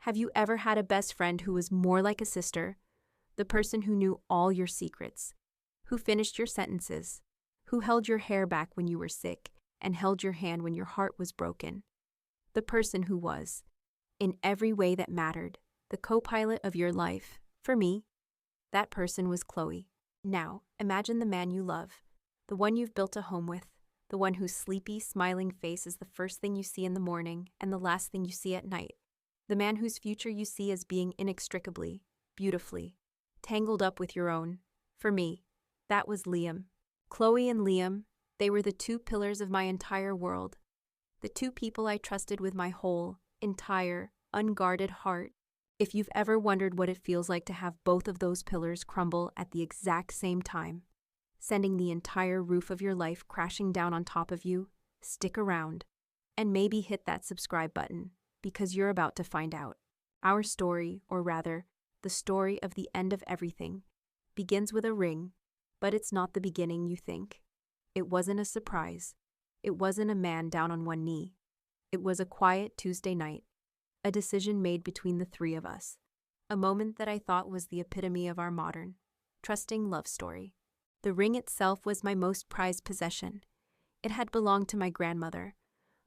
Have you ever had a best friend who was more like a sister? The person who knew all your secrets, who finished your sentences, who held your hair back when you were sick and held your hand when your heart was broken. The person who was, in every way that mattered, the co-pilot of your life. For me, that person was Chloe. Now, imagine the man you love, the one you've built a home with, the one whose sleepy, smiling face is the first thing you see in the morning and the last thing you see at night. The man whose future you see as being inextricably, beautifully, tangled up with your own. For me, that was Liam. Chloe and Liam, they were the two pillars of my entire world. The two people I trusted with my whole, entire, unguarded heart. If you've ever wondered what it feels like to have both of those pillars crumble at the exact same time, sending the entire roof of your life crashing down on top of you, stick around and maybe hit that subscribe button, because you're about to find out. Our story, or rather, the story of the end of everything, begins with a ring, but it's not the beginning you think. It wasn't a surprise. It wasn't a man down on one knee. It was a quiet Tuesday night, a decision made between the three of us, a moment that I thought was the epitome of our modern, trusting love story. The ring itself was my most prized possession. It had belonged to my grandmother,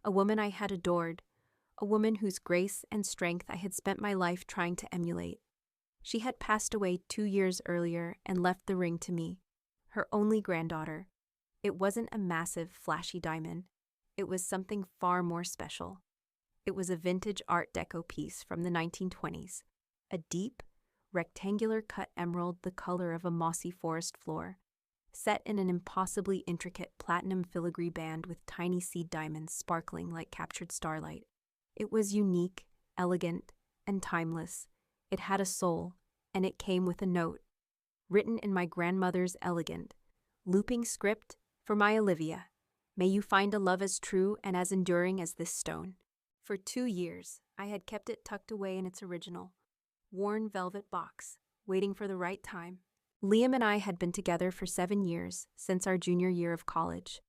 a woman I had adored, a woman whose grace and strength I had spent my life trying to emulate. She had passed away 2 years earlier and left the ring to me, her only granddaughter. It wasn't a massive, flashy diamond. It was something far more special. It was a vintage Art Deco piece from the 1920s, a deep, rectangular-cut emerald the color of a mossy forest floor, set in an impossibly intricate platinum filigree band with tiny seed diamonds sparkling like captured starlight. It was unique, elegant, and timeless. It had a soul, and it came with a note, written in my grandmother's elegant, looping script. For my Olivia, may you find a love as true and as enduring as this stone. For 2 years, I had kept it tucked away in its original, worn velvet box, waiting for the right time. Liam and I had been together for 7 years, since our junior year of college.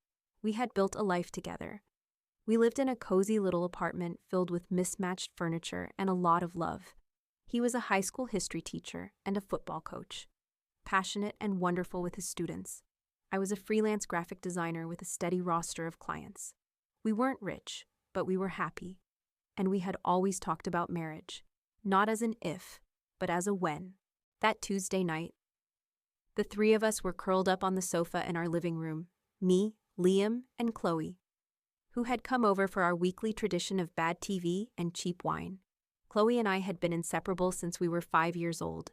We had built a life together. We lived in a cozy little apartment filled with mismatched furniture and a lot of love. He was a high school history teacher and a football coach, passionate and wonderful with his students. I was a freelance graphic designer with a steady roster of clients. We weren't rich, but we were happy, and we had always talked about marriage, not as an if, but as a when. That Tuesday night, the three of us were curled up on the sofa in our living room, me, Liam, and Chloe, who had come over for our weekly tradition of bad TV and cheap wine. Chloe and I had been inseparable since we were 5 years old.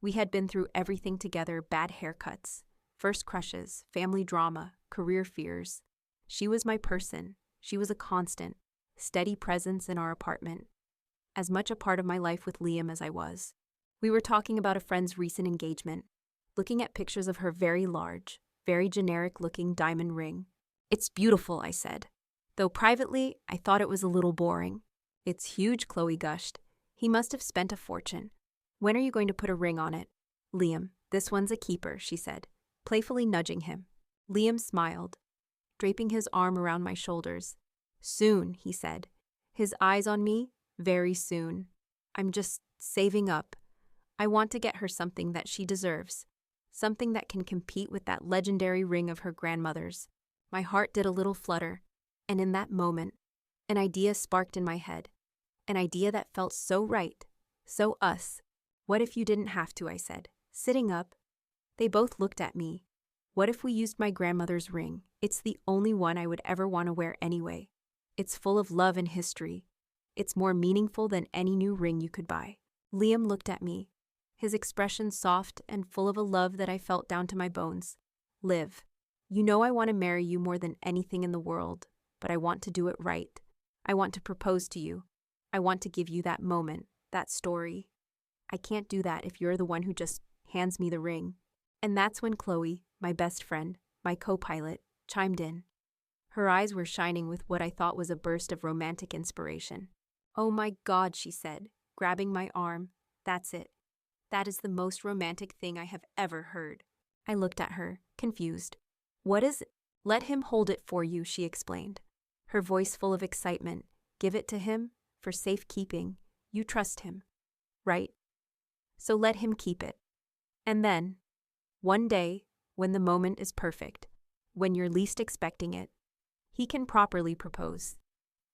We had been through everything together: bad haircuts, first crushes, family drama, career fears. She was my person. She was a constant, steady presence in our apartment, as much a part of my life with Liam as I was. We were talking about a friend's recent engagement, looking at pictures of her very large, very generic-looking diamond ring. "It's beautiful," I said, though privately I thought it was a little boring. "It's huge," Chloe gushed. "He must have spent a fortune. When are you going to put a ring on it?" "Liam, this one's a keeper," she said, playfully nudging him. Liam smiled, draping his arm around my shoulders. "Soon," he said, his eyes on me. "Very soon. I'm just saving up. I want to get her something that she deserves, something that can compete with that legendary ring of her grandmother's." My heart did a little flutter, and in that moment, an idea sparked in my head, an idea that felt so right, so us. "What if you didn't have to?" I said, sitting up. They both looked at me. "What if we used my grandmother's ring? It's the only one I would ever want to wear anyway. It's full of love and history. It's more meaningful than any new ring you could buy." Liam looked at me, his expression soft and full of a love that I felt down to my bones. "Liv, you know I want to marry you more than anything in the world, but I want to do it right. I want to propose to you. I want to give you that moment, that story. I can't do that if you're the one who just hands me the ring." And that's when Chloe, my best friend, my co-pilot, chimed in. Her eyes were shining with what I thought was a burst of romantic inspiration. "Oh my God," she said, grabbing my arm. "That's it. That is the most romantic thing I have ever heard." I looked at her, confused. "What is it?" "Let him hold it for you," she explained, her voice full of excitement. "Give it to him, for safekeeping. You trust him, right? So let him keep it. And then, one day, when the moment is perfect, when you're least expecting it, he can properly propose.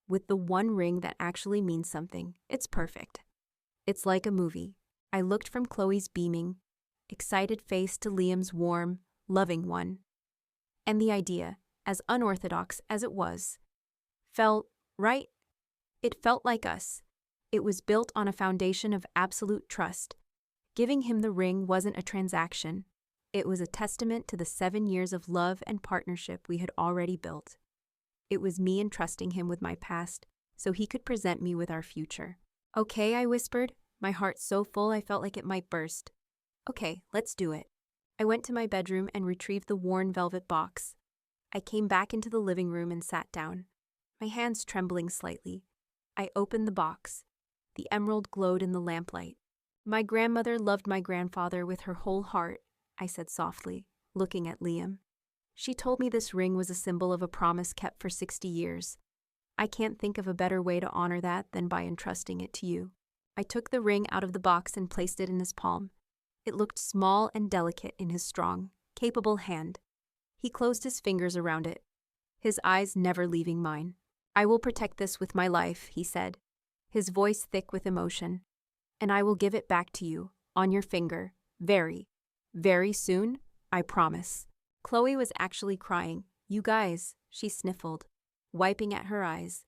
With the one ring that actually means something, it's perfect. It's like a movie. I looked from Chloe's beaming, excited face to Liam's warm, loving one. And the idea, as unorthodox as it was, felt right. It felt like us. It was built on a foundation of absolute trust. Giving him the ring wasn't a transaction. It was a testament to the 7 years of love and partnership we had already built. It was me entrusting him with my past so he could present me with our future. Okay, I whispered, my heart so full I felt like it might burst. Okay, let's do it. I went to my bedroom and retrieved the worn velvet box. I came back into the living room and sat down, my hands trembling slightly. I opened the box. The emerald glowed in the lamplight. My grandmother loved my grandfather with her whole heart, I said softly, looking at Liam. She told me this ring was a symbol of a promise kept for 60 years. I can't think of a better way to honor that than by entrusting it to you. I took the ring out of the box and placed it in his palm. It looked small and delicate in his strong, capable hand. He closed his fingers around it, his eyes never leaving mine. I will protect this with my life, he said, his voice thick with emotion. And I will give it back to you, on your finger, very, very soon, I promise. Chloe was actually crying. You guys, she sniffled, wiping at her eyes.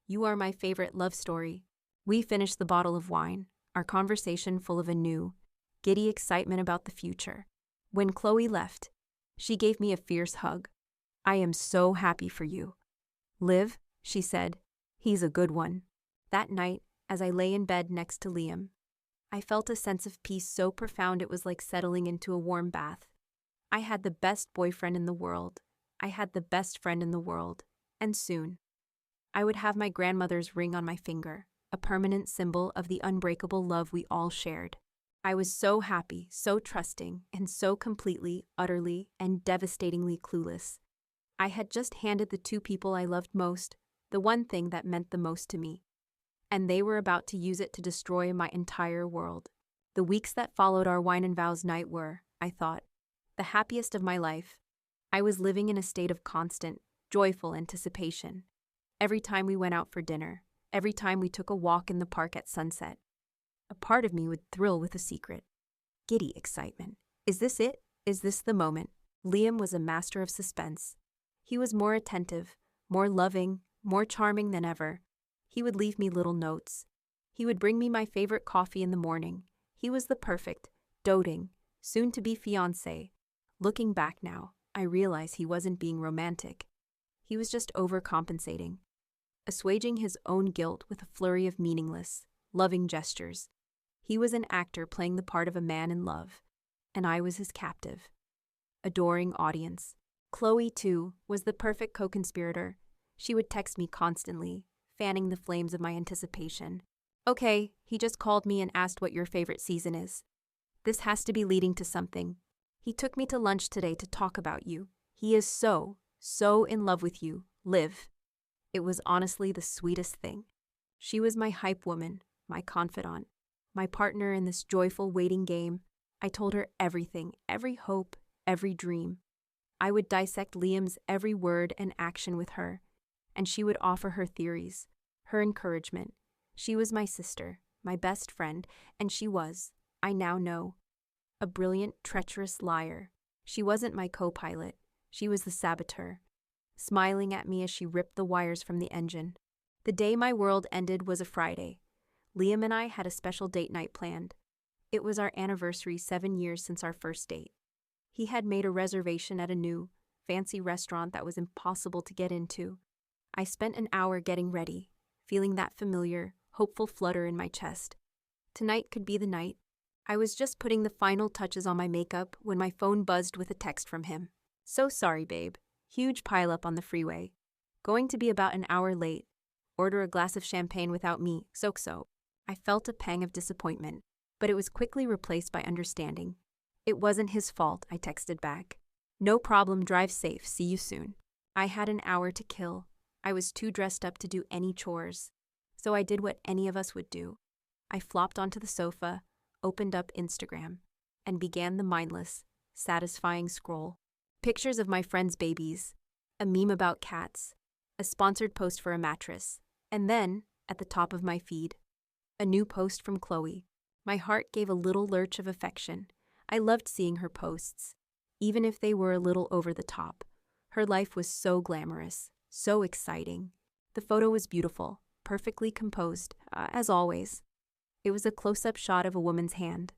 You are my favorite love story. We finished the bottle of wine, our conversation full of a new, giddy excitement about the future. When Chloe left, she gave me a fierce hug. I am so happy for you. Liv, she said, he's a good one. That night, as I lay in bed next to Liam, I felt a sense of peace so profound it was like settling into a warm bath. I had the best boyfriend in the world. I had the best friend in the world. And soon, I would have my grandmother's ring on my finger, a permanent symbol of the unbreakable love we all shared. I was so happy, so trusting, and so completely, utterly, and devastatingly clueless. I had just handed the two people I loved most the one thing that meant the most to me. And they were about to use it to destroy my entire world. The weeks that followed our wine and vows night were, I thought, the happiest of my life. I was living in a state of constant, joyful anticipation. Every time we went out for dinner, every time we took a walk in the park at sunset, a part of me would thrill with a secret, giddy excitement. Is this it? Is this the moment? Liam was a master of suspense. He was more attentive, more loving, more charming than ever. He would leave me little notes. He would bring me my favorite coffee in the morning. He was the perfect, doting, soon-to-be fiancé. Looking back now, I realize he wasn't being romantic. He was just overcompensating, assuaging his own guilt with a flurry of meaningless, loving gestures. He was an actor playing the part of a man in love, and I was his captive, adoring audience. Chloe, too, was the perfect co-conspirator. She would text me constantly, fanning the flames of my anticipation. Okay, he just called me and asked what your favorite season is. This has to be leading to something. He took me to lunch today to talk about you. He is so in love with you, Liv. It was honestly the sweetest thing. She was my hype woman, my confidant, my partner in this joyful waiting game. I told her everything, every hope, every dream. I would dissect Liam's every word and action with her, and she would offer her theories, her encouragement. She was my sister, my best friend, and she was, I now know, a brilliant, treacherous liar. She wasn't my co-pilot. She was the saboteur, smiling at me as she ripped the wires from the engine. The day my world ended was a Friday. Liam and I had a special date night planned. It was our anniversary, 7 years since our first date. He had made a reservation at a new, fancy restaurant that was impossible to get into. I spent an hour getting ready, feeling that familiar, hopeful flutter in my chest. Tonight could be the night. I was just putting the final touches on my makeup when my phone buzzed with a text from him. So sorry, babe. Huge pileup on the freeway. Going to be about an hour late. Order a glass of champagne without me, so. I felt a pang of disappointment, but it was quickly replaced by understanding. It wasn't his fault, I texted back. No problem, drive safe, see you soon. I had an hour to kill. I was too dressed up to do any chores, so I did what any of us would do. I flopped onto the sofa, opened up Instagram, and began the mindless, satisfying scroll. Pictures of my friends' babies, a meme about cats, a sponsored post for a mattress, and then, at the top of my feed, a new post from Chloe. My heart gave a little lurch of affection. I loved seeing her posts, even if they were a little over the top. Her life was so glamorous, so exciting. The photo was beautiful, perfectly composed, as always. It was a close-up shot of a woman's hand,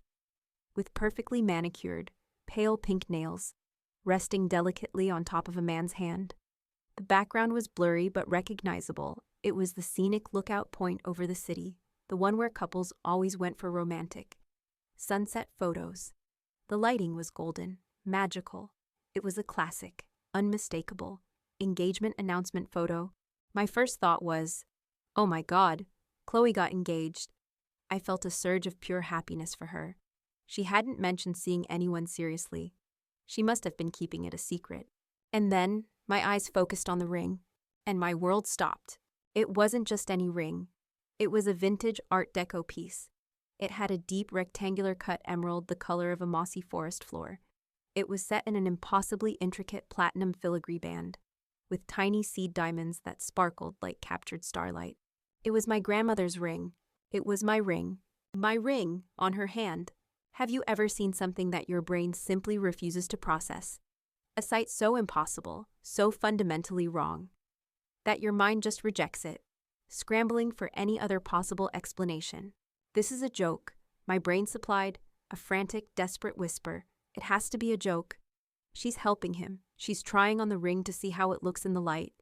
with perfectly manicured, pale pink nails, resting delicately on top of a man's hand. The background was blurry but recognizable. It was the scenic lookout point over the city, the one where couples always went for romantic sunset photos. The lighting was golden, magical. It was a classic, unmistakable engagement announcement photo. My first thought was, oh my God, Chloe got engaged. I felt a surge of pure happiness for her. She hadn't mentioned seeing anyone seriously. She must have been keeping it a secret. And then, my eyes focused on the ring, and my world stopped. It wasn't just any ring. It was a vintage Art Deco piece. It had a deep rectangular cut emerald the color of a mossy forest floor. It was set in an impossibly intricate platinum filigree band, with tiny seed diamonds that sparkled like captured starlight. It was my grandmother's ring. It was my ring. My ring on her hand. Have you ever seen something that your brain simply refuses to process? A sight so impossible, so fundamentally wrong, that your mind just rejects it, scrambling for any other possible explanation. This is a joke, my brain supplied, a frantic, desperate whisper. It has to be a joke. She's helping him. She's trying on the ring to see how it looks in the light.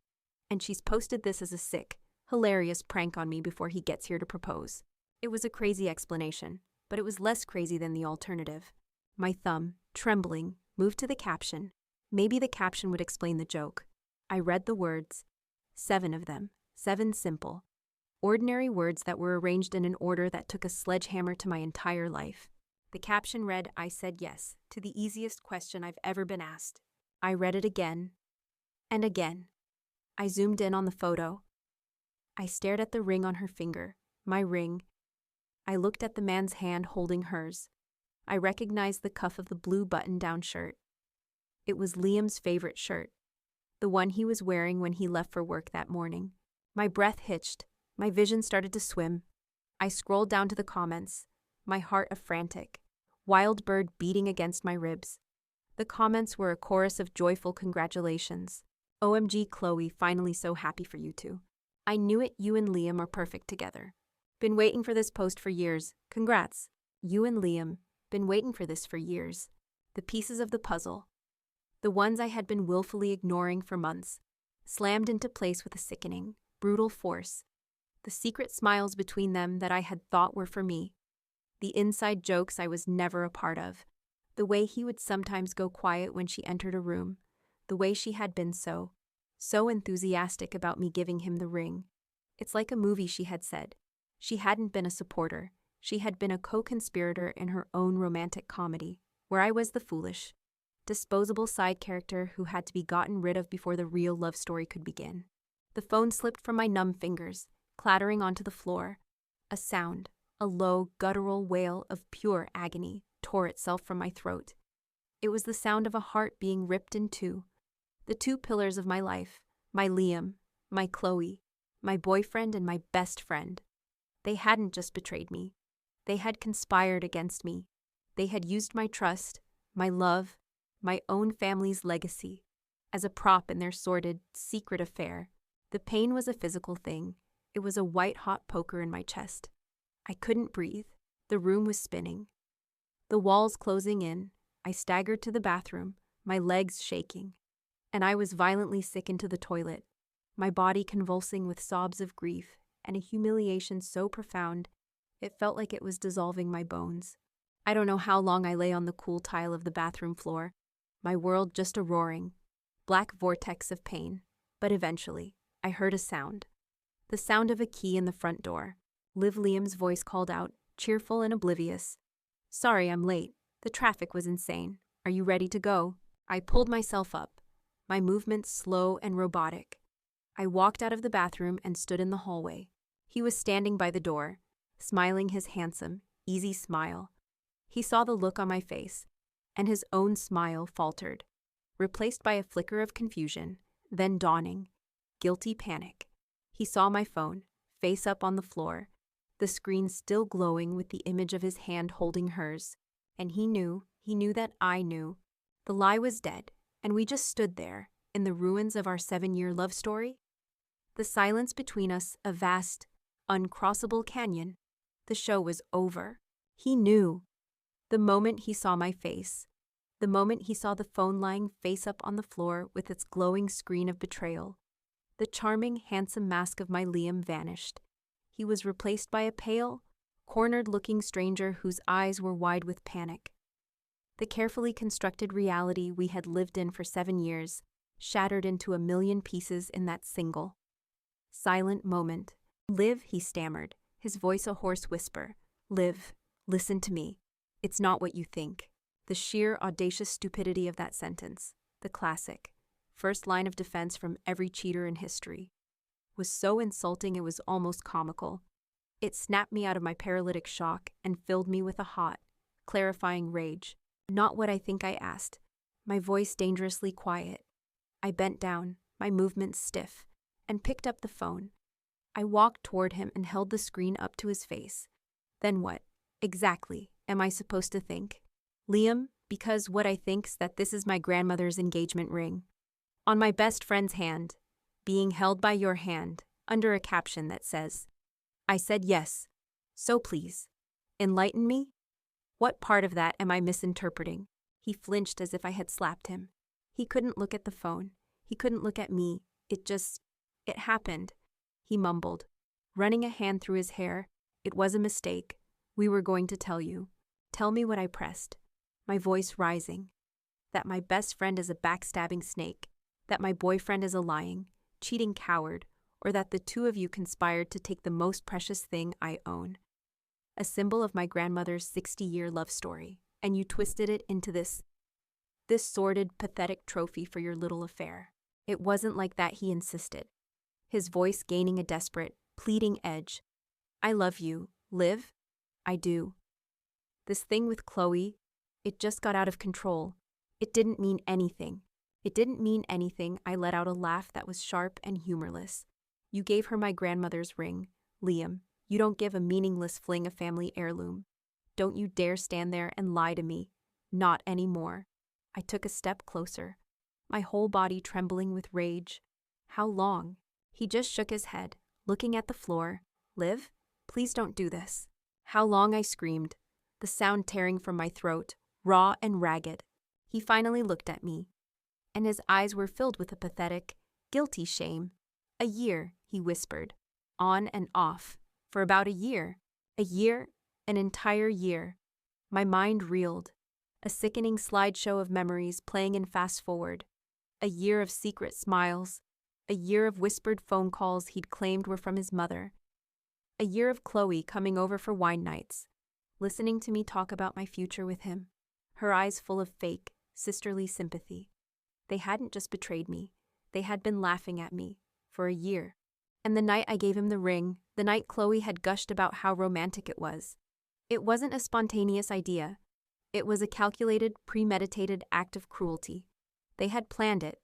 And she's posted this as a sick, hilarious prank on me before he gets here to propose. It was a crazy explanation, but it was less crazy than the alternative. My thumb, trembling, moved to the caption. Maybe the caption would explain the joke. I read the words, 7 of them, 7 simple, ordinary words that were arranged in an order that took a sledgehammer to my entire life. The caption read, I said yes to the easiest question I've ever been asked. I read it again and again. I zoomed in on the photo. I stared at the ring on her finger, my ring. I looked at the man's hand holding hers. I recognized the cuff of the blue button-down shirt. It was Liam's favorite shirt, the one he was wearing when he left for work that morning. My breath hitched. My vision started to swim. I scrolled down to the comments, my heart a frantic, wild bird beating against my ribs. The comments were a chorus of joyful congratulations. OMG Chloe, finally so happy for you two. I knew it, you and Liam are perfect together. Been waiting for this post for years. Congrats. You and Liam, been waiting for this for years. The pieces of the puzzle, the ones I had been willfully ignoring for months, slammed into place with a sickening, brutal force. The secret smiles between them that I had thought were for me. The inside jokes I was never a part of. The way he would sometimes go quiet when she entered a room. The way she had been so enthusiastic about me giving him the ring. It's like a movie, she had said. She hadn't been a supporter. She had been a co-conspirator in her own romantic comedy, where I was the foolish, disposable side character who had to be gotten rid of before the real love story could begin. The phone slipped from my numb fingers, clattering onto the floor. A sound, a low, guttural wail of pure agony, tore itself from my throat. It was the sound of a heart being ripped in two. The 2 pillars of my life, my Liam, my Chloe, my boyfriend and my best friend. They hadn't just betrayed me. They had conspired against me. They had used my trust, my love, my own family's legacy, as a prop in their sordid, secret affair. The pain was a physical thing. It was a white-hot poker in my chest. I couldn't breathe. The room was spinning. The walls closing in. I staggered to the bathroom, my legs shaking. And I was violently sick into the toilet, my body convulsing with sobs of grief and a humiliation so profound it felt like it was dissolving my bones. I don't know how long I lay on the cool tile of the bathroom floor, my world just a roaring, black vortex of pain. But eventually, I heard a sound. The sound of a key in the front door. Liv Liam's voice called out, cheerful and oblivious. Sorry, I'm late. The traffic was insane. Are you ready to go? I pulled myself up, my movements slow and robotic. I walked out of the bathroom and stood in the hallway. He was standing by the door, smiling his handsome, easy smile. He saw the look on my face, and his own smile faltered, replaced by a flicker of confusion, then dawning, guilty panic. He saw my phone, face up on the floor, the screen still glowing with the image of his hand holding hers, and he knew that I knew. The lie was dead, and we just stood there, in the ruins of our 7-year love story. The silence between us a vast, uncrossable canyon. The show was over. He knew. The moment he saw my face, the moment he saw the phone lying face up on the floor with its glowing screen of betrayal, the charming, handsome mask of my Liam vanished. He was replaced by a pale, cornered-looking stranger whose eyes were wide with panic. The carefully constructed reality we had lived in for 7 years shattered into a million pieces in that single, silent moment. "Liv," he stammered, his voice a hoarse whisper. "Liv, listen to me. It's not what you think." The sheer, audacious stupidity of that sentence, the classic, first line of defense from every cheater in history, was so insulting it was almost comical. It snapped me out of my paralytic shock and filled me with a hot, clarifying rage. "Not what I think," I asked, my voice dangerously quiet. I bent down, my movements stiff, and picked up the phone. I walked toward him and held the screen up to his face. Then what, exactly, am I supposed to think? Liam, because what I think's that this is my grandmother's engagement ring, on my best friend's hand, being held by your hand, under a caption that says, "I said yes, so please, enlighten me." What part of that am I misinterpreting? He flinched as if I had slapped him. He couldn't look at the phone. He couldn't look at me. It happened, he mumbled, running a hand through his hair. "It was a mistake. We were going to tell you." "Tell me what?" I pressed, my voice rising. "That my best friend is a backstabbing snake, that my boyfriend is a lying, cheating coward, or that the two of you conspired to take the most precious thing I own, a symbol of my grandmother's 60-year love story, and you twisted it into this sordid, pathetic trophy for your little affair." "It wasn't like that," he insisted, his voice gaining a desperate, pleading edge. "I love you, Liv. I do. This thing with Chloe, it just got out of control. It didn't mean anything. It didn't mean anything." I let out a laugh that was sharp and humorless. "You gave her my grandmother's ring, Liam. You don't give a meaningless fling a family heirloom. Don't you dare stand there and lie to me. Not anymore." I took a step closer, my whole body trembling with rage. "How long?" He just shook his head, looking at the floor. "Liv, please don't do this." "How long?" I screamed, the sound tearing from my throat, raw and ragged. He finally looked at me, and his eyes were filled with a pathetic, guilty shame. "A year," he whispered, "on and off, for about a year. A year, an entire year." My mind reeled, a sickening slideshow of memories playing in fast forward. A year of secret smiles, a year of whispered phone calls he'd claimed were from his mother. A year of Chloe coming over for wine nights, listening to me talk about my future with him, her eyes full of fake, sisterly sympathy. They hadn't just betrayed me, they had been laughing at me, for a year. And the night I gave him the ring, the night Chloe had gushed about how romantic it was. It wasn't a spontaneous idea. It was a calculated, premeditated act of cruelty. They had planned it.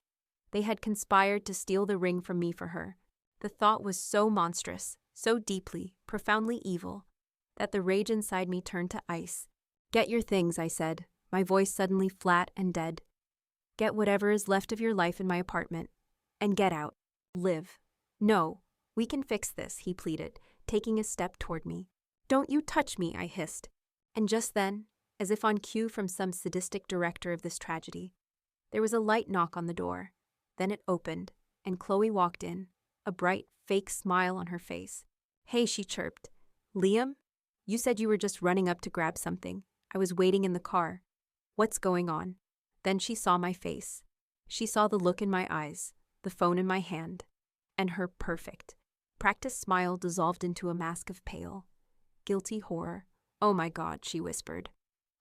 They had conspired to steal the ring from me for her. The thought was so monstrous, so deeply, profoundly evil, that the rage inside me turned to ice. "Get your things," I said, my voice suddenly flat and dead. "Get whatever is left of your life in my apartment, and get out. Liv." "No, we can fix this," he pleaded, taking a step toward me. "Don't you touch me," I hissed. And just then, as if on cue from some sadistic director of this tragedy, there was a light knock on the door. Then it opened, and Chloe walked in, a bright, fake smile on her face. "Hey," she chirped. "Liam? You said you were just running up to grab something. I was waiting in the car. What's going on?" Then she saw my face. She saw the look in my eyes, the phone in my hand, and her perfect, practiced smile dissolved into a mask of pale, guilty horror. "Oh my God," she whispered.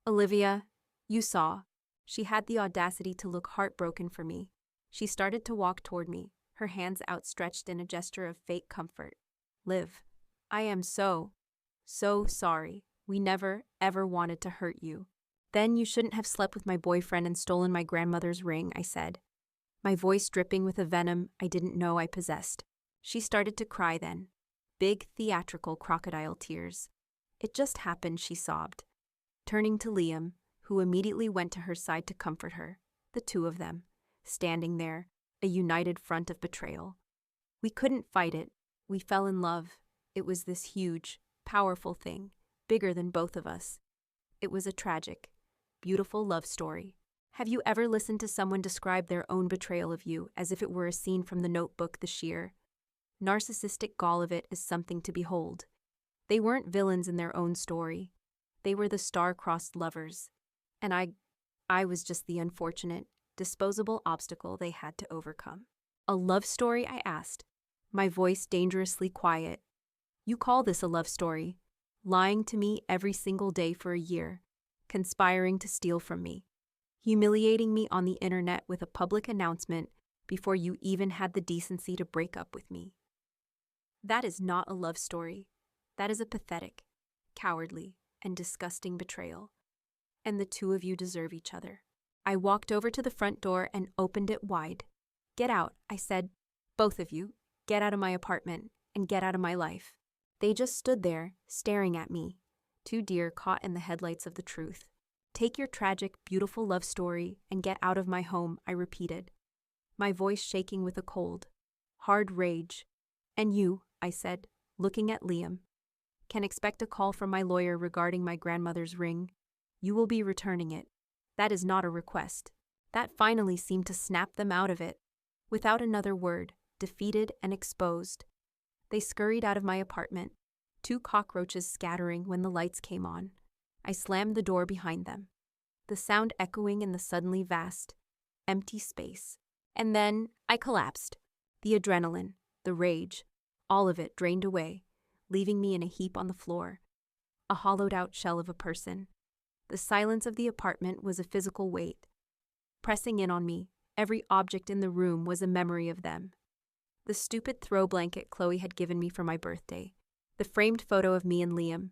"Olivia, you saw." She had the audacity to look heartbroken for me. She started to walk toward me, her hands outstretched in a gesture of fake comfort. "Liv, I am so So sorry. We never, ever wanted to hurt you. Then you shouldn't have slept with my boyfriend and stolen my grandmother's ring, I said, my voice dripping with a venom I didn't know I possessed. She started to cry then. Big, theatrical crocodile tears. It just happened, she sobbed, turning to Liam, who immediately went to her side to comfort her, the two of them, standing there, a united front of betrayal. We couldn't fight it. We fell in love. It was this huge, powerful thing, bigger than both of us. It was a tragic, beautiful love story. Have you ever listened to someone describe their own betrayal of you as if it were a scene from the Notebook? The sheer, narcissistic gall of it is something to behold. They weren't villains in their own story. They were the star-crossed lovers. And I was just the unfortunate, disposable obstacle they had to overcome. A love story, I asked, my voice dangerously quiet. You call this a love story? Lying to me every single day for a year, conspiring to steal from me, humiliating me on the internet with a public announcement before you even had the decency to break up with me. That is not a love story. That is a pathetic, cowardly, and disgusting betrayal. And the two of you deserve each other. I walked over to the front door and opened it wide. Get out, I said. Both of you, get out of my apartment and get out of my life. They just stood there, staring at me, two deer caught in the headlights of the truth. Take your tragic, beautiful love story and get out of my home, I repeated, my voice shaking with a cold, hard rage. And you, I said, looking at Liam, can expect a call from my lawyer regarding my grandmother's ring. You will be returning it. That is not a request. That finally seemed to snap them out of it. Without another word, defeated and exposed, they scurried out of my apartment, two cockroaches scattering when the lights came on. I slammed the door behind them, the sound echoing in the suddenly vast, empty space. And then I collapsed. The adrenaline, the rage, all of it drained away, leaving me in a heap on the floor, a hollowed-out shell of a person. The silence of the apartment was a physical weight. Pressing in on me, every object in the room was a memory of them. The stupid throw blanket Chloe had given me for my birthday, the framed photo of me and Liam,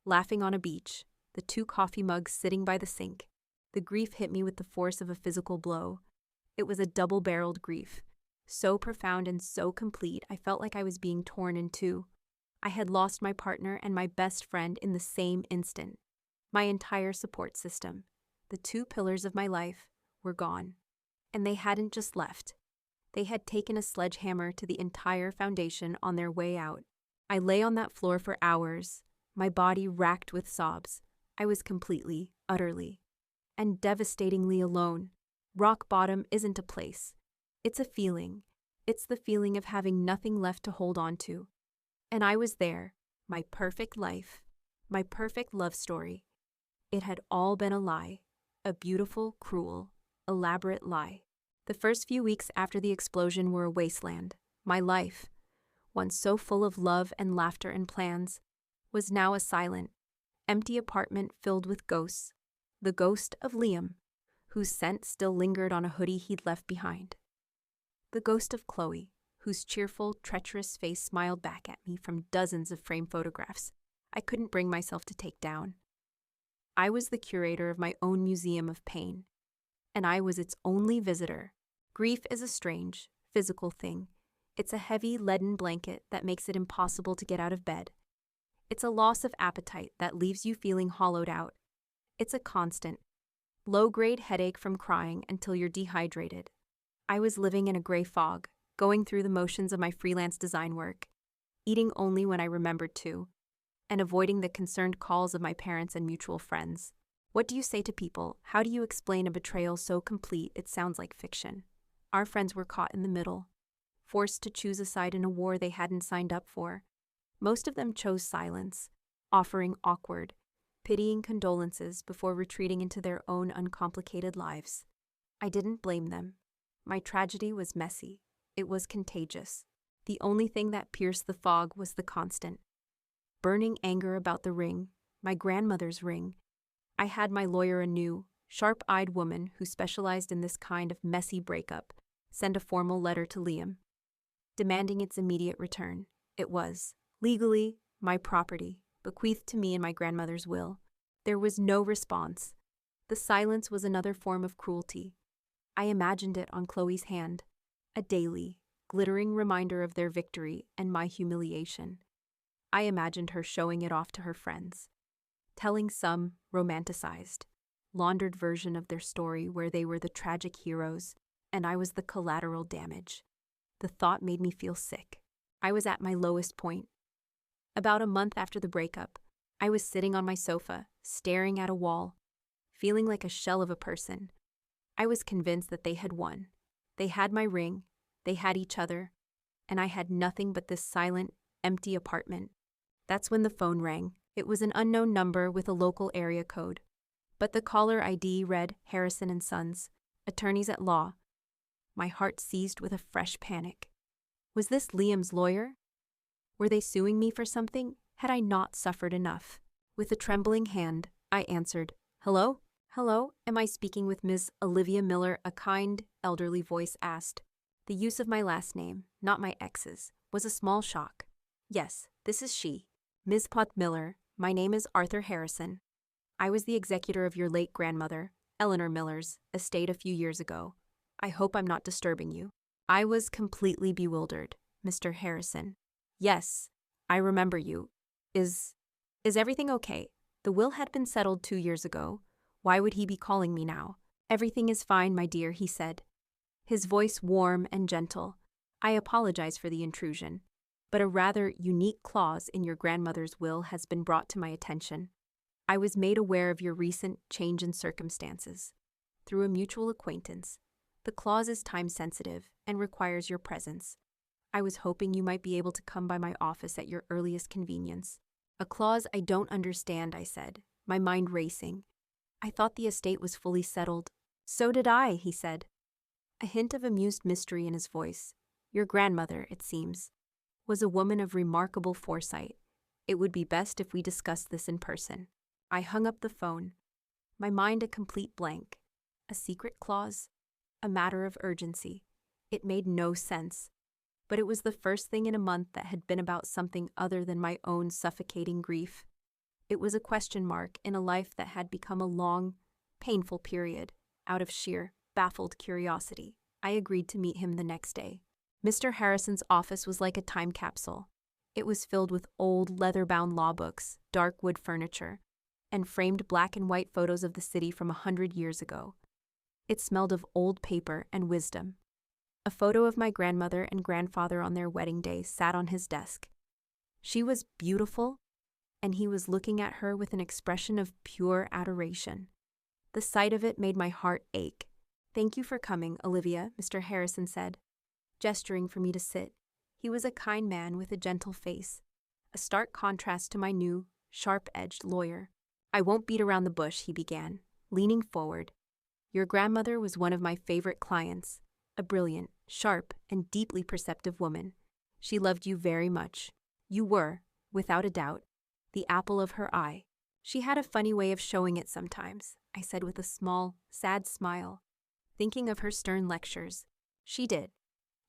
laughing on a beach, the two coffee mugs sitting by the sink. The grief hit me with the force of a physical blow. It was a double-barreled grief, so profound and so complete I felt like I was being torn in two. I had lost my partner and my best friend in the same instant. My entire support system, the two pillars of my life, were gone. And they hadn't just left. They had taken a sledgehammer to the entire foundation on their way out. I lay on that floor for hours, my body racked with sobs. I was completely, utterly, and devastatingly alone. Rock bottom isn't a place. It's a feeling. It's the feeling of having nothing left to hold on to. And I was there, my perfect life, my perfect love story. It had all been a lie, a beautiful, cruel, elaborate lie. The first few weeks after the explosion were a wasteland. My life, once so full of love and laughter and plans, was now a silent, empty apartment filled with ghosts. The ghost of Liam, whose scent still lingered on a hoodie he'd left behind. The ghost of Chloe, whose cheerful, treacherous face smiled back at me from dozens of framed photographs I couldn't bring myself to take down. I was the curator of my own museum of pain, and I was its only visitor. Grief is a strange, physical thing. It's a heavy, leaden blanket that makes it impossible to get out of bed. It's a loss of appetite that leaves you feeling hollowed out. It's a constant, low-grade headache from crying until you're dehydrated. I was living in a gray fog, going through the motions of my freelance design work, eating only when I remembered to, and avoiding the concerned calls of my parents and mutual friends. What do you say to people? How do you explain a betrayal so complete it sounds like fiction? Our friends were caught in the middle, forced to choose a side in a war they hadn't signed up for. Most of them chose silence, offering awkward, pitying condolences before retreating into their own uncomplicated lives. I didn't blame them. My tragedy was messy. It was contagious. The only thing that pierced the fog was the constant, burning anger about the ring, my grandmother's ring. I had my lawyer, a new, sharp-eyed woman who specialized in this kind of messy breakup, send a formal letter to Liam, demanding its immediate return. It was, legally, my property, bequeathed to me in my grandmother's will. There was no response. The silence was another form of cruelty. I imagined it on Chloe's hand, a daily, glittering reminder of their victory and my humiliation. I imagined her showing it off to her friends, telling some romanticized, laundered version of their story where they were the tragic heroes and I was the collateral damage. The thought made me feel sick. I was at my lowest point. About a month after the breakup, I was sitting on my sofa, staring at a wall, feeling like a shell of a person. I was convinced that they had won. They had my ring, they had each other, and I had nothing but this silent, empty apartment. That's when the phone rang. It was an unknown number with a local area code, but the caller ID read Harrison and Sons, attorneys at law. My heart seized with a fresh panic. Was this Liam's lawyer? Were they suing me for something? Had I not suffered enough? With a trembling hand, I answered, "Hello? Hello, am I speaking with Ms. Olivia Miller?" A kind, elderly voice asked. The use of my last name, not my ex's, was a small shock. "Yes, this is she. Ms. Pot Miller, my name is Arthur Harrison. I was the executor of your late grandmother, Eleanor Miller's, estate a few years ago. I hope I'm not disturbing you." I was completely bewildered. "Mr. Harrison." "Yes, I remember you. Is everything okay? The will had been settled 2 years ago. Why would he be calling me now?" "Everything is fine, my dear," he said, his voice warm and gentle. "I apologize for the intrusion, but a rather unique clause in your grandmother's will has been brought to my attention. I was made aware of your recent change in circumstances through a mutual acquaintance. The clause is time-sensitive and requires your presence. I was hoping you might be able to come by my office at your earliest convenience." "A clause I don't understand," I said, my mind racing. "I thought the estate was fully settled." "So did I," he said, a hint of amused mystery in his voice. "Your grandmother, it seems, was a woman of remarkable foresight. It would be best if we discussed this in person." I hung up the phone, my mind a complete blank. A secret clause? A matter of urgency. It made no sense. But it was the first thing in a month that had been about something other than my own suffocating grief. It was a question mark in a life that had become a long, painful period, out of sheer, baffled curiosity. I agreed to meet him the next day. Mr. Harrison's office was like a time capsule. It was filled with old, leather-bound law books, dark wood furniture, and framed black and white photos of the city from 100 years ago. It smelled of old paper and wisdom. A photo of my grandmother and grandfather on their wedding day sat on his desk. She was beautiful, and he was looking at her with an expression of pure adoration. The sight of it made my heart ache. "Thank you for coming, Olivia," Mr. Harrison said, gesturing for me to sit. He was a kind man with a gentle face, a stark contrast to my new, sharp-edged lawyer. "I won't beat around the bush," he began, leaning forward. "Your grandmother was one of my favorite clients, a brilliant, sharp, and deeply perceptive woman. She loved you very much. You were, without a doubt, the apple of her eye. She had a funny way of showing it sometimes," I said with a small, sad smile, thinking of her stern lectures. "She did."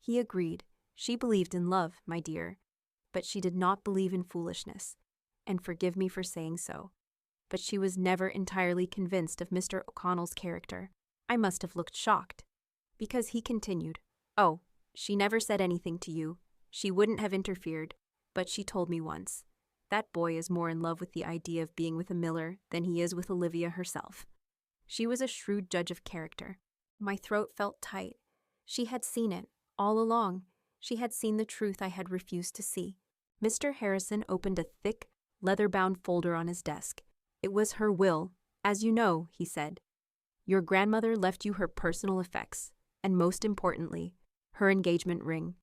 He agreed. "She believed in love, my dear, but she did not believe in foolishness, and forgive me for saying so. But she was never entirely convinced of Mr. O'Connell's character." I must have looked shocked, because he continued, "Oh, she never said anything to you. She wouldn't have interfered, but she told me once. That boy is more in love with the idea of being with a Miller than he is with Olivia herself." She was a shrewd judge of character. My throat felt tight. She had seen it, all along. She had seen the truth I had refused to see. Mr. Harrison opened a thick, leather-bound folder on his desk. "It was her will, as you know," he said. "Your grandmother left you her personal effects, and most importantly, her engagement ring.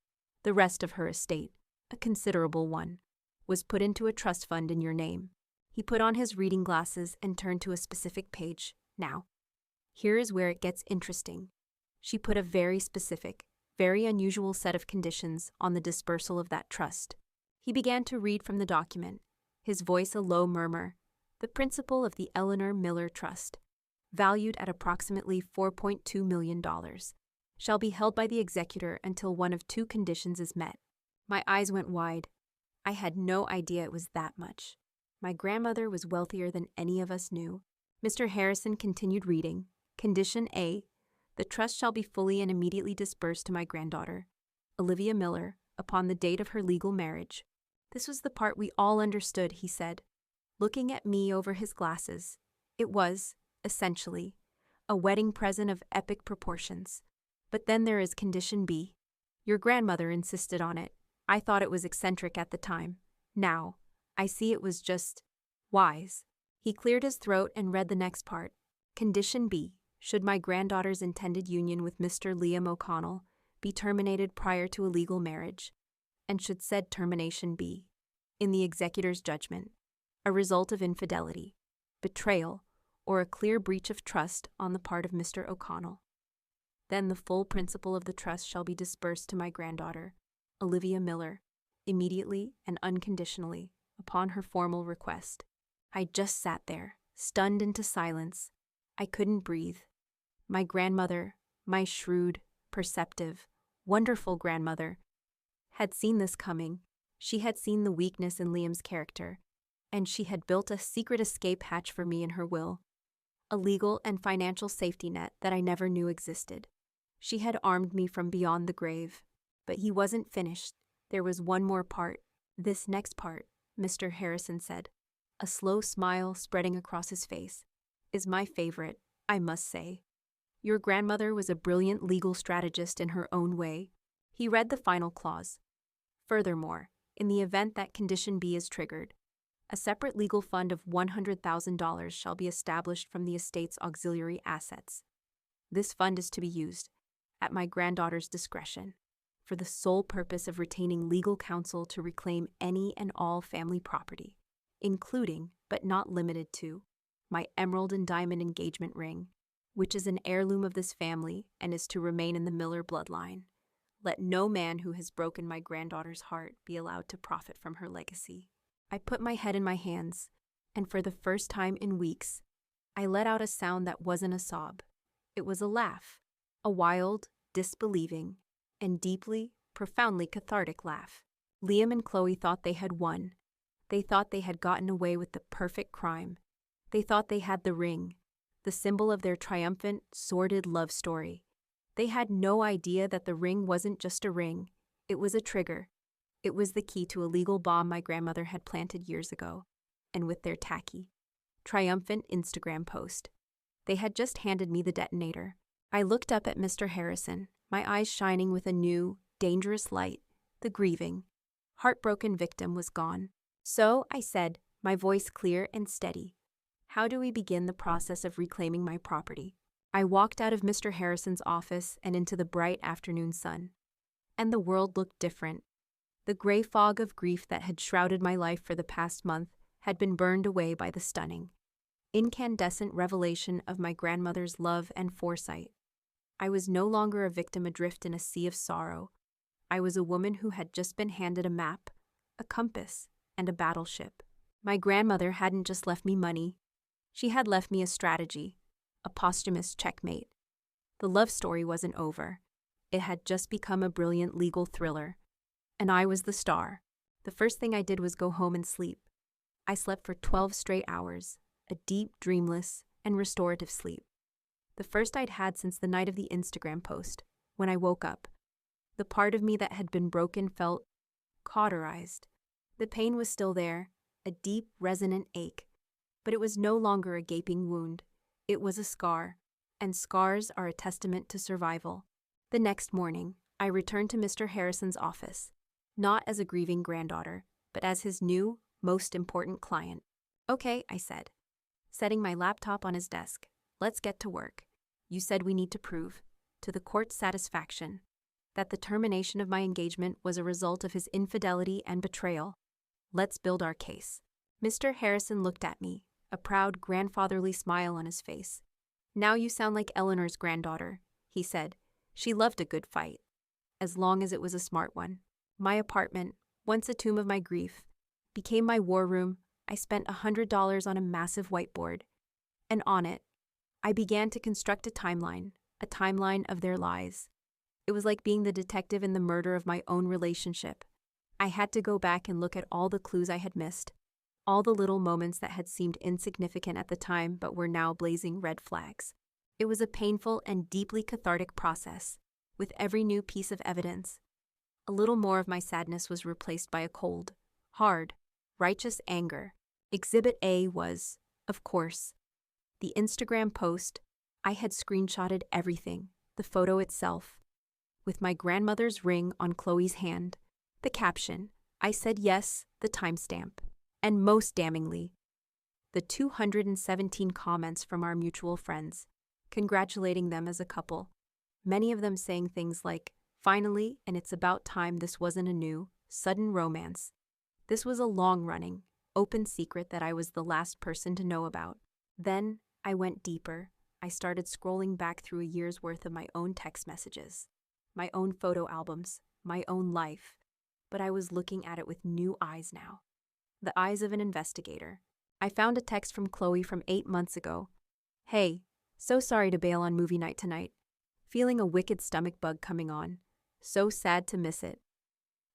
The rest of her estate, a considerable one, was put into a trust fund in your name." He put on his reading glasses and turned to a specific page. "Now, here is where it gets interesting. She put a very specific, very unusual set of conditions on the dispersal of that trust." He began to read from the document, his voice a low murmur. "The principal of the Eleanor Miller Trust, valued at approximately $4.2 million, shall be held by the executor until one of 2 conditions is met." My eyes went wide. I had no idea it was that much. My grandmother was wealthier than any of us knew. Mr. Harrison continued reading. Condition A. The trust shall be fully and immediately disbursed to my granddaughter, Olivia Miller, upon the date of her legal marriage. This was the part we all understood, he said, looking at me over his glasses. It was, essentially, a wedding present of epic proportions. But then there is Condition B. Your grandmother insisted on it. I thought it was eccentric at the time. Now, I see it was just wise. He cleared his throat and read the next part. Condition B. Should my granddaughter's intended union with Mr. Liam O'Connell be terminated prior to a legal marriage, and should said termination be, in the executor's judgment, a result of infidelity, betrayal, or a clear breach of trust on the part of Mr. O'Connell, then the full principal of the trust shall be disbursed to my granddaughter, Olivia Miller, immediately and unconditionally, upon her formal request. I just sat there, stunned into silence. I couldn't breathe. My grandmother, my shrewd, perceptive, wonderful grandmother, had seen this coming. She had seen the weakness in Liam's character, and she had built a secret escape hatch for me in her will, a legal and financial safety net that I never knew existed. She had armed me from beyond the grave. But he wasn't finished. There was one more part. This next part, Mr. Harrison said, a slow smile spreading across his face, is my favorite, I must say. Your grandmother was a brilliant legal strategist in her own way. He read the final clause. Furthermore, in the event that Condition B is triggered, a separate legal fund of $100,000 shall be established from the estate's auxiliary assets. This fund is to be used, at my granddaughter's discretion, for the sole purpose of retaining legal counsel to reclaim any and all family property, including, but not limited to, my emerald and diamond engagement ring, which is an heirloom of this family and is to remain in the Miller bloodline. Let no man who has broken my granddaughter's heart be allowed to profit from her legacy. I put my head in my hands, and for the first time in weeks, I let out a sound that wasn't a sob. It was a laugh, a wild, disbelieving, and deeply, profoundly cathartic laugh. Liam and Chloe thought they had won. They thought they had gotten away with the perfect crime. They thought they had the ring, the symbol of their triumphant, sordid love story. They had no idea that the ring wasn't just a ring. It was a trigger. It was the key to a legal bomb my grandmother had planted years ago. And with their tacky, triumphant Instagram post, they had just handed me the detonator. I looked up at Mr. Harrison, my eyes shining with a new, dangerous light. The grieving, heartbroken victim was gone. So, I said, my voice clear and steady, how do we begin the process of reclaiming my property? I walked out of Mr. Harrison's office and into the bright afternoon sun. And the world looked different. The gray fog of grief that had shrouded my life for the past month had been burned away by the stunning, incandescent revelation of my grandmother's love and foresight. I was no longer a victim adrift in a sea of sorrow. I was a woman who had just been handed a map, a compass, and a battleship. My grandmother hadn't just left me money. She had left me a strategy, a posthumous checkmate. The love story wasn't over. It had just become a brilliant legal thriller. And I was the star. The first thing I did was go home and sleep. I slept for 12 straight hours, a deep, dreamless, and restorative sleep. The first I'd had since the night of the Instagram post, when I woke up. The part of me that had been broken felt cauterized. The pain was still there, a deep, resonant ache. But it was no longer a gaping wound. It was a scar, and scars are a testament to survival. The next morning, I returned to Mr. Harrison's office, not as a grieving granddaughter, but as his new, most important client. Okay, I said, setting my laptop on his desk. Let's get to work. You said we need to prove, to the court's satisfaction, that the termination of my engagement was a result of his infidelity and betrayal. Let's build our case. Mr. Harrison looked at me, a proud grandfatherly smile on his face. Now you sound like Eleanor's granddaughter, he said. She loved a good fight, as long as it was a smart one. My apartment, once a tomb of my grief, became my war room. I spent $100 on a massive whiteboard, and on it, I began to construct a timeline of their lies. It was like being the detective in the murder of my own relationship. I had to go back and look at all the clues I had missed, All the little moments that had seemed insignificant at the time but were now blazing red flags. It was a painful and deeply cathartic process. With every new piece of evidence, a little more of my sadness was replaced by a cold, hard, righteous anger. Exhibit A was, of course, the Instagram post. I had screenshotted everything, the photo itself, with my grandmother's ring on Chloe's hand, the caption, "I said yes," the timestamp, and most damningly, the 217 comments from our mutual friends, congratulating them as a couple, many of them saying things like, "Finally, and it's about time this wasn't a new, sudden romance." This was a long-running, open secret that I was the last person to know about. Then, I went deeper. I started scrolling back through a year's worth of my own text messages, my own photo albums, my own life. But I was looking at it with new eyes now. The eyes of an investigator. I found a text from Chloe from 8 months ago. "Hey, so sorry to bail on movie night tonight. Feeling a wicked stomach bug coming on. So sad to miss it."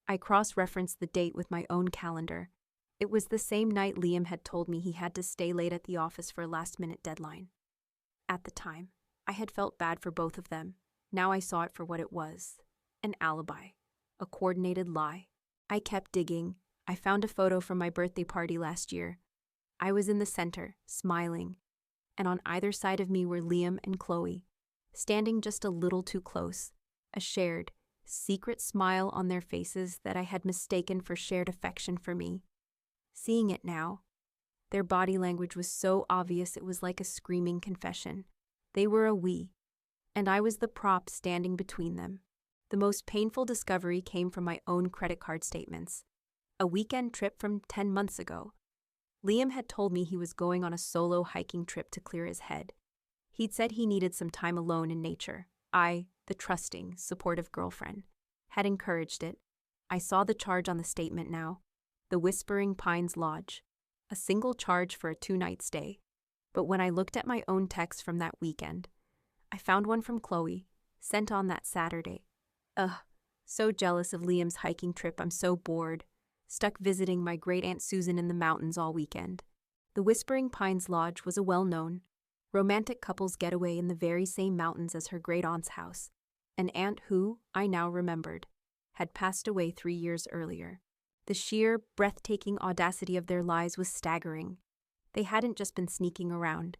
I cross-referenced the date with my own calendar. It was the same night Liam had told me he had to stay late at the office for a last-minute deadline. At the time, I had felt bad for both of them. Now I saw it for what it was. An alibi. A coordinated lie. I kept digging. I found a photo from my birthday party last year. I was in the center, smiling, and on either side of me were Liam and Chloe, standing just a little too close, a shared, secret smile on their faces that I had mistaken for shared affection for me. Seeing it now, their body language was so obvious it was like a screaming confession. They were a we, and I was the prop standing between them. The most painful discovery came from my own credit card statements. A weekend trip from 10 months ago. Liam had told me he was going on a solo hiking trip to clear his head. He'd said he needed some time alone in nature. I, the trusting, supportive girlfriend, had encouraged it. I saw the charge on the statement now. The Whispering Pines Lodge. A single charge for a 2-night stay. But when I looked at my own text from that weekend, I found one from Chloe, sent on that Saturday. Ugh, so jealous of Liam's hiking trip, I'm so bored. Stuck visiting my great-aunt Susan in the mountains all weekend. The Whispering Pines Lodge was a well-known, romantic couple's getaway in the very same mountains as her great-aunt's house, an aunt who, I now remembered, had passed away 3 years earlier. The sheer, breathtaking audacity of their lies was staggering. They hadn't just been sneaking around.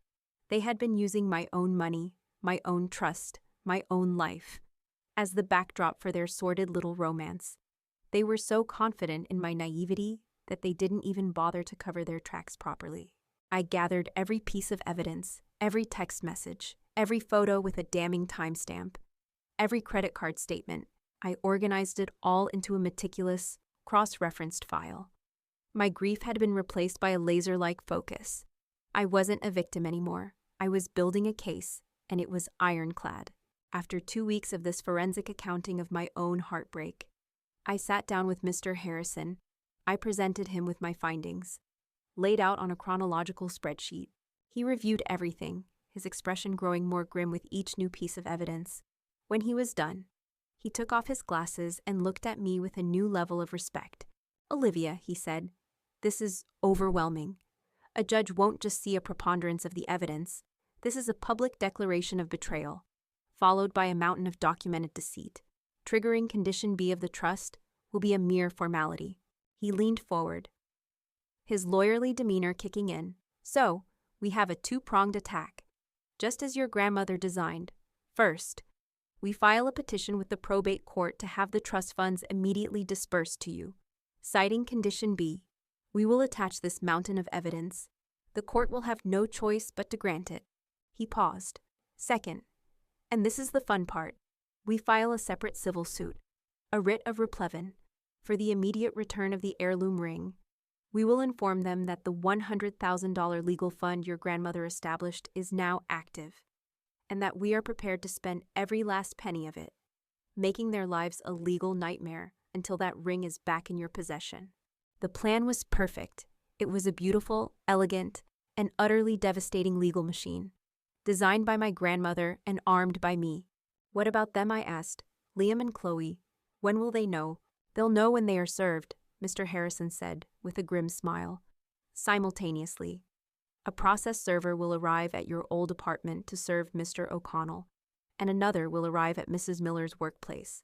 They had been using my own money, my own trust, my own life, as the backdrop for their sordid little romance. They were so confident in my naivety that they didn't even bother to cover their tracks properly. I gathered every piece of evidence, every text message, every photo with a damning timestamp, every credit card statement. I organized it all into a meticulous, cross-referenced file. My grief had been replaced by a laser-like focus. I wasn't a victim anymore. I was building a case, and it was ironclad. After 2 weeks of this forensic accounting of my own heartbreak, I sat down with Mr. Harrison. I presented him with my findings, laid out on a chronological spreadsheet. He reviewed everything, his expression growing more grim with each new piece of evidence. When he was done, he took off his glasses and looked at me with a new level of respect. "Olivia," he said, "this is overwhelming. A judge won't just see a preponderance of the evidence. This is a public declaration of betrayal, followed by a mountain of documented deceit. Triggering Condition B of the trust will be a mere formality." He leaned forward, his lawyerly demeanor kicking in. "So, we have a 2-pronged attack, just as your grandmother designed. First, we file a petition with the probate court to have the trust funds immediately dispersed to you. Citing Condition B, we will attach this mountain of evidence. The court will have no choice but to grant it." He paused. "Second, and this is the fun part, we file a separate civil suit, a writ of replevin, for the immediate return of the heirloom ring. We will inform them that the $100,000 legal fund your grandmother established is now active, and that we are prepared to spend every last penny of it, making their lives a legal nightmare until that ring is back in your possession." The plan was perfect. It was a beautiful, elegant, and utterly devastating legal machine, designed by my grandmother and armed by me. "What about them?" I asked. "Liam and Chloe, when will they know?" "They'll know when they are served," Mr. Harrison said, with a grim smile. Simultaneously, a process server will arrive at your old apartment to serve Mr. O'Connell, and another will arrive at Mrs. Miller's workplace.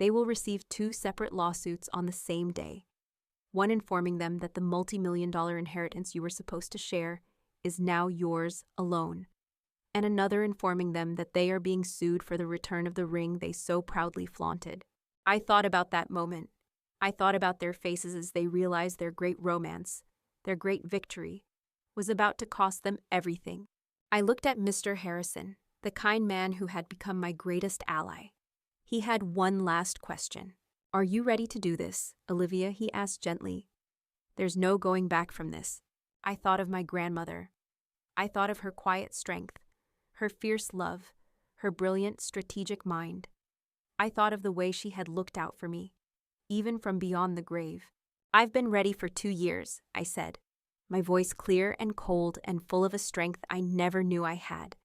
They will receive two separate lawsuits on the same day, one informing them that the multi-million-dollar inheritance you were supposed to share is now yours alone, and another informing them that they are being sued for the return of the ring they so proudly flaunted. I thought about that moment. I thought about their faces as they realized their great romance, their great victory, was about to cost them everything. I looked at Mr. Harrison, the kind man who had become my greatest ally. He had one last question. "Are you ready to do this, Olivia?" he asked gently. "There's no going back from this." I thought of my grandmother. I thought of her quiet strength, her fierce love, her brilliant, strategic mind. I thought of the way she had looked out for me, even from beyond the grave. "I've been ready for 2 years," I said, my voice clear and cold and full of a strength I never knew I had.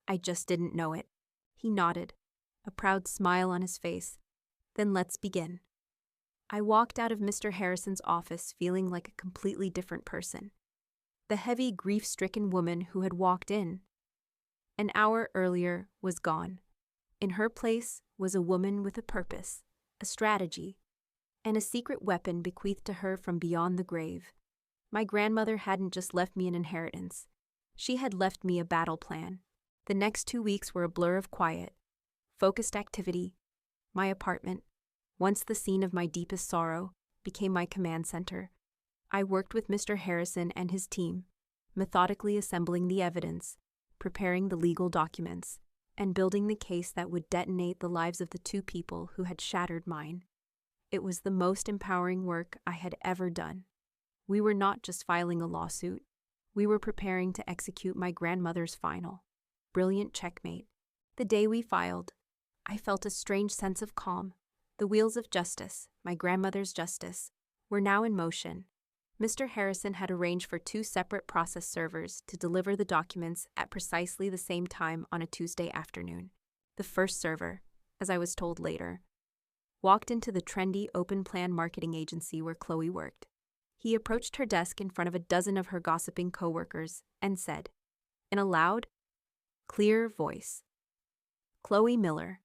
I just didn't know it. He nodded, a proud smile on his face. "Then let's begin." I walked out of Mr. Harrison's office feeling like a completely different person. The heavy, grief-stricken woman who had walked in an hour earlier was gone. In her place was a woman with a purpose, a strategy, and a secret weapon bequeathed to her from beyond the grave. My grandmother hadn't just left me an inheritance. She had left me a battle plan. The next 2 weeks were a blur of quiet, focused activity. My apartment, once the scene of my deepest sorrow, became my command center. I worked with Mr. Harrison and his team, methodically assembling the evidence, preparing the legal documents, and building the case that would detonate the lives of the two people who had shattered mine. It was the most empowering work I had ever done. We were not just filing a lawsuit. We were preparing to execute my grandmother's final, brilliant checkmate. The day we filed, I felt a strange sense of calm. The wheels of justice, my grandmother's justice, were now in motion. Mr. Harrison had arranged for 2 separate process servers to deliver the documents at precisely the same time on a Tuesday afternoon. The first server, as I was told later, walked into the trendy open-plan marketing agency where Chloe worked. He approached her desk in front of a dozen of her gossiping coworkers and said, in a loud, clear voice, "Chloe Miller,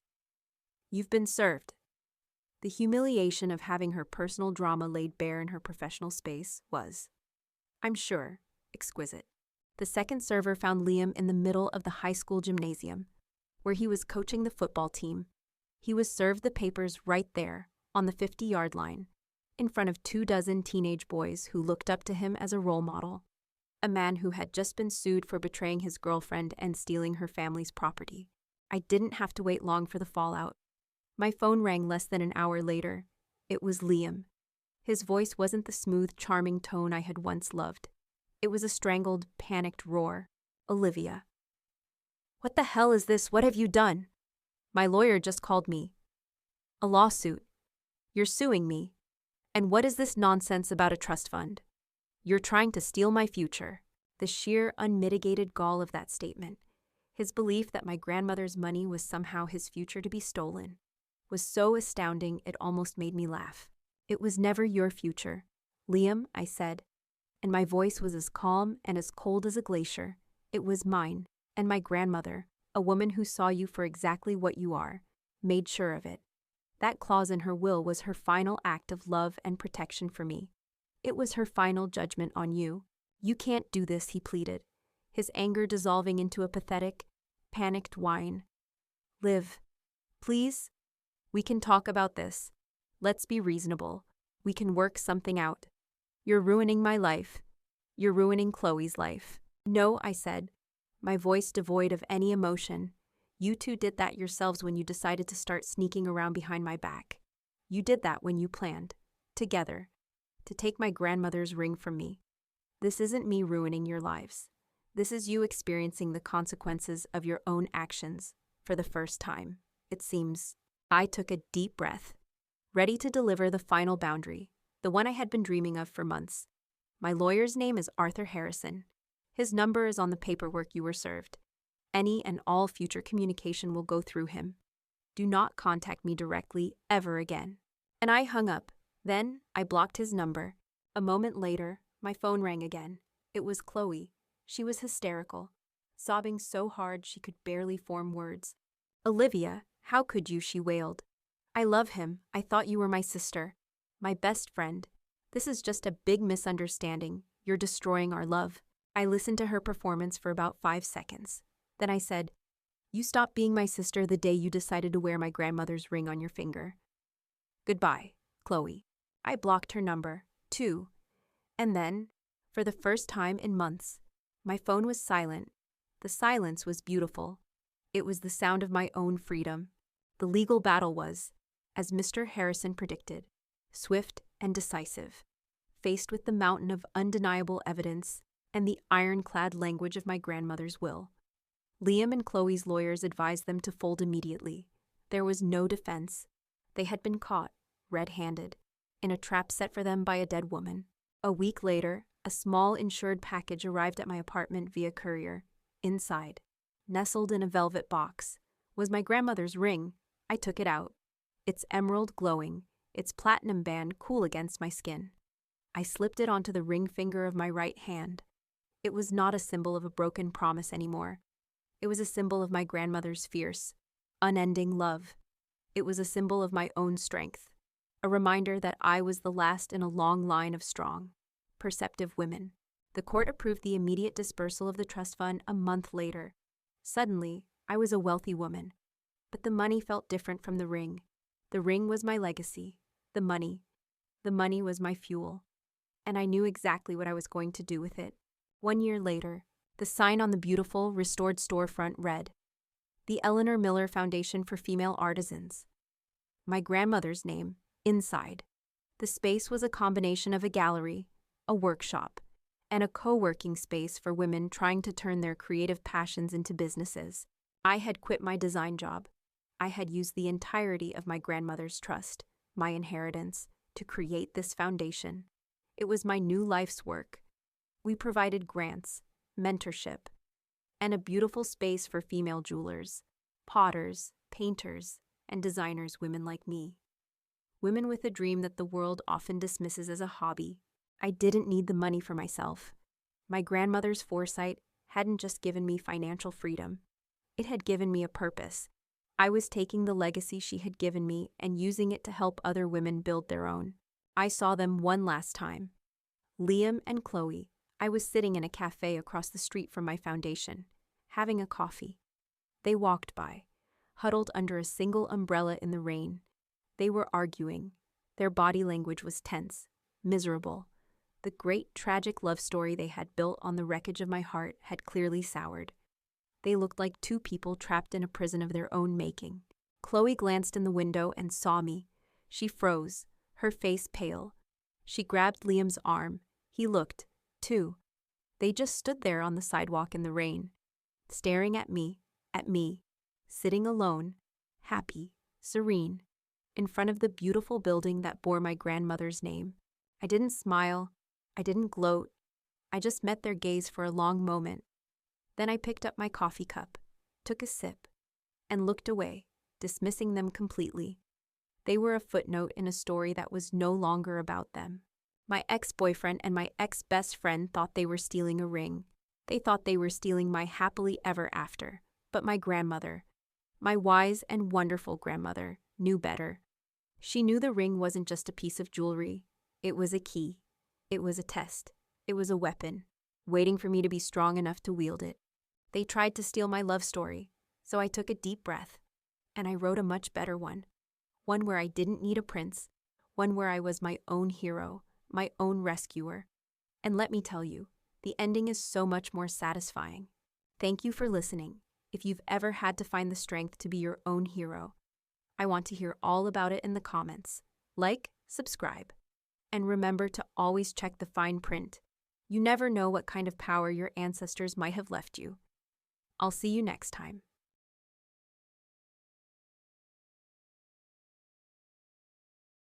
you've been served." The humiliation of having her personal drama laid bare in her professional space was, I'm sure, exquisite. The second server found Liam in the middle of the high school gymnasium, where he was coaching the football team. He was served the papers right there, on the 50-yard line, in front of 24 teenage boys who looked up to him as a role model, a man who had just been sued for betraying his girlfriend and stealing her family's property. I didn't have to wait long for the fallout. My phone rang less than an hour later. It was Liam. His voice wasn't the smooth, charming tone I had once loved. It was a strangled, panicked roar. "Olivia. What the hell is this? What have you done?" "My lawyer just called me." "A lawsuit. You're suing me. And what is this nonsense about a trust fund? You're trying to steal my future." The sheer, unmitigated gall of that statement, his belief that my grandmother's money was somehow his future to be stolen, was so astounding it almost made me laugh. "It was never your future, Liam," I said, and my voice was as calm and as cold as a glacier. "It was mine, and my grandmother, a woman who saw you for exactly what you are, made sure of it. That clause in her will was her final act of love and protection for me. It was her final judgment on you. You can't do this," he pleaded, his anger dissolving into a pathetic, panicked whine. "Liv, please? We can talk about this. Let's be reasonable. We can work something out. You're ruining my life. You're ruining Chloe's life." "No," I said, my voice devoid of any emotion. "You two did that yourselves when you decided to start sneaking around behind my back. You did that when you planned, together, to take my grandmother's ring from me. This isn't me ruining your lives. This is you experiencing the consequences of your own actions for the first time, it seems." I took a deep breath, ready to deliver the final boundary, the one I had been dreaming of for months. "My lawyer's name is Arthur Harrison. His number is on the paperwork you were served. Any and all future communication will go through him. Do not contact me directly ever again." And I hung up. Then I blocked his number. A moment later, My phone rang again. It was Chloe. She was hysterical, sobbing so hard she could barely form words. "Olivia, how could you?" she wailed. "I love him. I thought you were my sister. My best friend. This is just a big misunderstanding. You're destroying our love." I listened to her performance for about 5 seconds. Then I said, "You stopped being my sister the day you decided to wear my grandmother's ring on your finger. Goodbye, Chloe." I blocked her number, too. And then, for the first time in months, my phone was silent. The silence was beautiful. It was the sound of my own freedom. The legal battle was, as Mr. Harrison predicted, swift and decisive. Faced with the mountain of undeniable evidence and the ironclad language of my grandmother's will, Liam and Chloe's lawyers advised them to fold immediately. There was no defense. They had been caught, red-handed, in a trap set for them by a dead woman. A week later, a small insured package arrived at my apartment via courier. Inside, nestled in a velvet box, was my grandmother's ring. I took it out, its emerald glowing, its platinum band cool against my skin. I slipped it onto the ring finger of my right hand. It was not a symbol of a broken promise anymore. It was a symbol of my grandmother's fierce, unending love. It was a symbol of my own strength, a reminder that I was the last in a long line of strong, perceptive women. The court approved the immediate dispersal of the trust fund a month later. Suddenly, I was a wealthy woman. But the money felt different from the ring. The ring was my legacy. The money was my fuel. And I knew exactly what I was going to do with it. 1 year later, the sign on the beautiful, restored storefront read, "The Eleanor Miller Foundation for Female Artisans." My grandmother's name, inside. The space was a combination of a gallery, a workshop, and a co-working space for women trying to turn their creative passions into businesses. I had quit my design job. I had used the entirety of my grandmother's trust, my inheritance, to create this foundation. It was my new life's work. We provided grants, mentorship, and a beautiful space for female jewelers, potters, painters, and designers, women like me. Women with a dream that the world often dismisses as a hobby. I didn't need the money for myself. My grandmother's foresight hadn't just given me financial freedom. It had given me a purpose. I was taking the legacy she had given me and using it to help other women build their own. I saw them one last time. Liam and Chloe. I was sitting in a cafe across the street from my foundation, having a coffee. They walked by, huddled under a single umbrella in the rain. They were arguing. Their body language was tense, miserable. The great tragic love story they had built on the wreckage of my heart had clearly soured. They looked like two people trapped in a prison of their own making. Chloe glanced in the window and saw me. She froze, her face pale. She grabbed Liam's arm. He looked, too. They just stood there on the sidewalk in the rain, staring at me, sitting alone, happy, serene, in front of the beautiful building that bore my grandmother's name. I didn't smile. I didn't gloat. I just met their gaze for a long moment. Then I picked up my coffee cup, took a sip, and looked away, dismissing them completely. They were a footnote in a story that was no longer about them. My ex-boyfriend and my ex-best friend thought they were stealing a ring. They thought they were stealing my happily ever after. But my grandmother, my wise and wonderful grandmother, knew better. She knew the ring wasn't just a piece of jewelry. It was a key. It was a test. It was a weapon, waiting for me to be strong enough to wield it. They tried to steal my love story, so I took a deep breath, and I wrote a much better one. One where I didn't need a prince, one where I was my own hero, my own rescuer. And let me tell you, the ending is so much more satisfying. Thank you for listening. If you've ever had to find the strength to be your own hero, I want to hear all about it in the comments. Like, subscribe, and remember to always check the fine print. You never know what kind of power your ancestors might have left you. I'll see you next time.